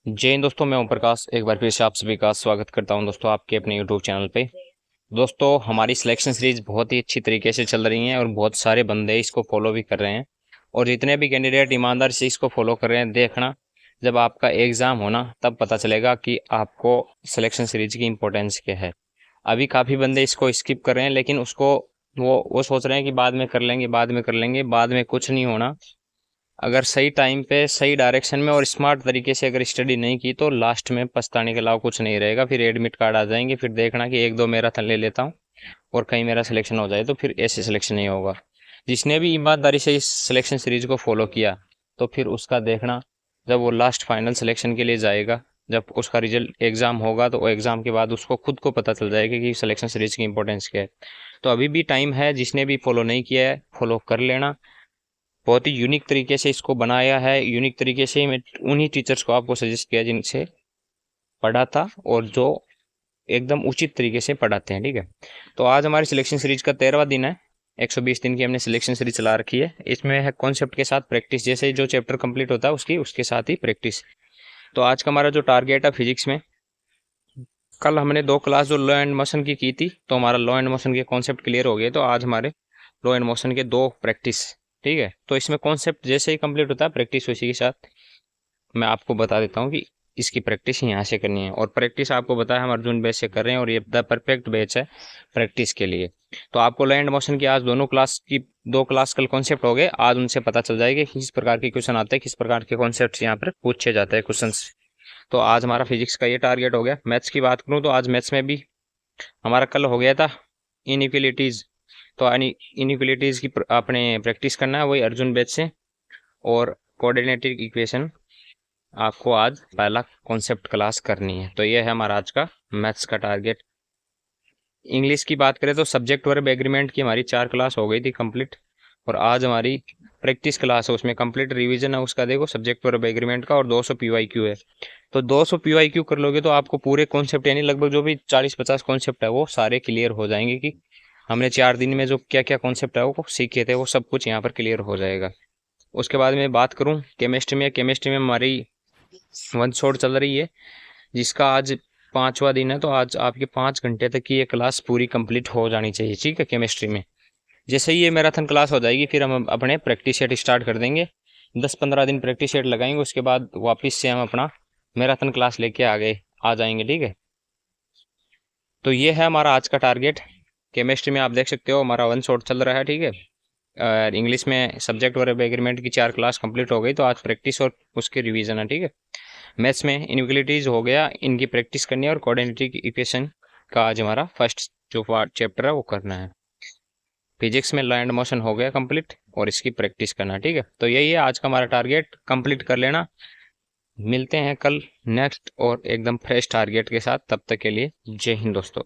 जय हिंद दोस्तों, मैं ओम प्रकाश एक बार फिर से आप सभी का स्वागत करता हूं दोस्तों आपके अपने यूट्यूब चैनल पे। दोस्तों, हमारी सिलेक्शन सीरीज बहुत ही अच्छी तरीके से चल रही है और बहुत सारे बंदे इसको फॉलो भी कर रहे हैं। और जितने भी कैंडिडेट ईमानदारी से इसको फॉलो कर रहे हैं, देखना जब आपका एग्ज़ाम होना तब पता चलेगा कि आपको सिलेक्शन सीरीज की इम्पोर्टेंस क्या है। अभी काफ़ी बंदे इसको स्किप कर रहे हैं, लेकिन उसको वो सोच रहे हैं कि बाद में कर लेंगे, बाद में कर लेंगे, बाद में कुछ नहीं होना। अगर सही टाइम पे सही डायरेक्शन में और स्मार्ट तरीके से अगर स्टडी नहीं की तो लास्ट में पछताने के अलावा कुछ नहीं रहेगा। फिर एडमिट कार्ड आ जाएंगे, फिर देखना कि एक दो मैराथन ले लेता हूँ और कहीं मेरा सिलेक्शन हो जाए, तो फिर ऐसे सिलेक्शन नहीं होगा। जिसने भी ईमानदारी से इस सिलेक्शन सीरीज को फॉलो किया तो फिर उसका देखना जब वो लास्ट फाइनल सिलेक्शन के लिए जाएगा, जब उसका रिजल्ट एग्जाम होगा, तो एग्जाम के बाद उसको खुद को पता चल जाएगा कि सिलेक्शन सीरीज की इंपॉर्टेंस क्या है। तो अभी भी टाइम है, जिसने भी फॉलो नहीं किया है फॉलो कर लेना। बहुत ही यूनिक तरीके से इसको बनाया है। यूनिक तरीके से मैं उन्हीं टीचर्स को आपको सजेस्ट किया जिनसे पढ़ा था और जो एकदम उचित तरीके से पढ़ाते हैं। ठीक है, तो आज हमारी सिलेक्शन सीरीज का 13वां दिन है। 120 दिन की हमने सिलेक्शन सीरीज चला रखी है। इसमें है कॉन्सेप्ट के साथ प्रैक्टिस, जैसे ही जो चैप्टर कंप्लीट होता है उसके साथ ही प्रैक्टिस। तो आज का हमारा जो टारगेट है फिजिक्स में, कल हमने 2 क्लास जो लॉ एंड मोशन की थी, तो हमारा लॉ एंड मोशन के कॉन्सेप्ट क्लियर हो गए। तो आज हमारे लॉ एंड मोशन के 2 प्रैक्टिस। ठीक है, तो इसमें कॉन्सेप्ट जैसे ही कंप्लीट होता है प्रैक्टिस उसी के साथ मैं आपको बता देता हूँ कि इसकी प्रैक्टिस यहाँ से करनी है। और प्रैक्टिस आपको बताया हम अर्जुन बैच से कर रहे हैं और ये द परफेक्ट बैच है प्रैक्टिस के लिए। तो आपको लैंड मोशन की आज दोनों क्लास की 2 क्लास कल कॉन्सेप्ट हो गए, आज उनसे पता चल जाएगा कि किस प्रकार के क्वेश्चन आते हैं, किस प्रकार के कॉन्सेप्ट यहाँ पर पूछे जाते हैं क्वेश्चन। तो आज हमारा फिजिक्स का ये टारगेट हो गया। मैथ्स की बात करूँ तो आज मैथ्स में भी हमारा कल हो गया था इनइक्वलिटीज। तो इनइक्वलिटीज की आपने प्रैक्टिस करना है, वही अर्जुन बैच से। और कोऑर्डिनेटेड इक्वेशन आपको आज पहला कॉन्सेप्ट क्लास करनी है। तो ये है हमारा आज का मैथ्स का टारगेट। इंग्लिश की बात करें तो सब्जेक्ट वर्ब एग्रीमेंट की हमारी 4 क्लास हो गई थी कंप्लीट। और आज हमारी प्रैक्टिस क्लास है, उसमें कंप्लीट रिवीजन है उसका। देखो, सब्जेक्ट वर्ब एग्रीमेंट का और 200 पीवाईक्यू है। तो 200 पीवाईक्यू कर लोगे तो आपको पूरे कॉन्सेप्ट यानी लगभग जो भी 40-50 कॉन्सेप्ट है वो सारे क्लियर हो जाएंगे कि हमने 4 दिन में जो क्या क्या कॉन्सेप्ट है वो सीखे थे, वो सब कुछ यहाँ पर क्लियर हो जाएगा। उसके बाद मैं बात करूँ केमिस्ट्री में हमारी 1 शॉट चल रही है, जिसका आज 5वां दिन है। तो आज आपके 5 घंटे तक की ये क्लास पूरी कंप्लीट हो जानी चाहिए। ठीक है, केमिस्ट्री में जैसे ही ये मैराथन क्लास हो जाएगी फिर हम अपने प्रैक्टिस सेट स्टार्ट कर देंगे। 10-15 दिन प्रैक्टिस सेट लगाएंगे, उसके बाद वापस से हम अपना मैराथन क्लास लेके आ जाएंगे। ठीक है, तो ये है हमारा आज का टारगेट। केमिस्ट्री में आप देख सकते हो हमारा 1 शॉट चल रहा है। ठीक है, इंग्लिश में सब्जेक्ट वर्ब एग्रीमेंट की 4 क्लास कंप्लीट हो गई, तो आज प्रैक्टिस और उसके रिवीजन है। ठीक है, मैथ्स में इनइक्वलिटीज हो गया, इनकी प्रैक्टिस करनी है। और कोऑर्डिनेटेड इक्वेशन का आज हमारा फर्स्ट जो चैप्टर है वो करना है। फिजिक्स में लैंड मोशन हो गया कंप्लीट और इसकी प्रैक्टिस करना। ठीक है, तो यही है आज का हमारा टारगेट, कंप्लीट कर लेना। मिलते हैं कल नेक्स्ट और एकदम फ्रेश टारगेट के साथ। तब तक के लिए जय हिंद दोस्तों।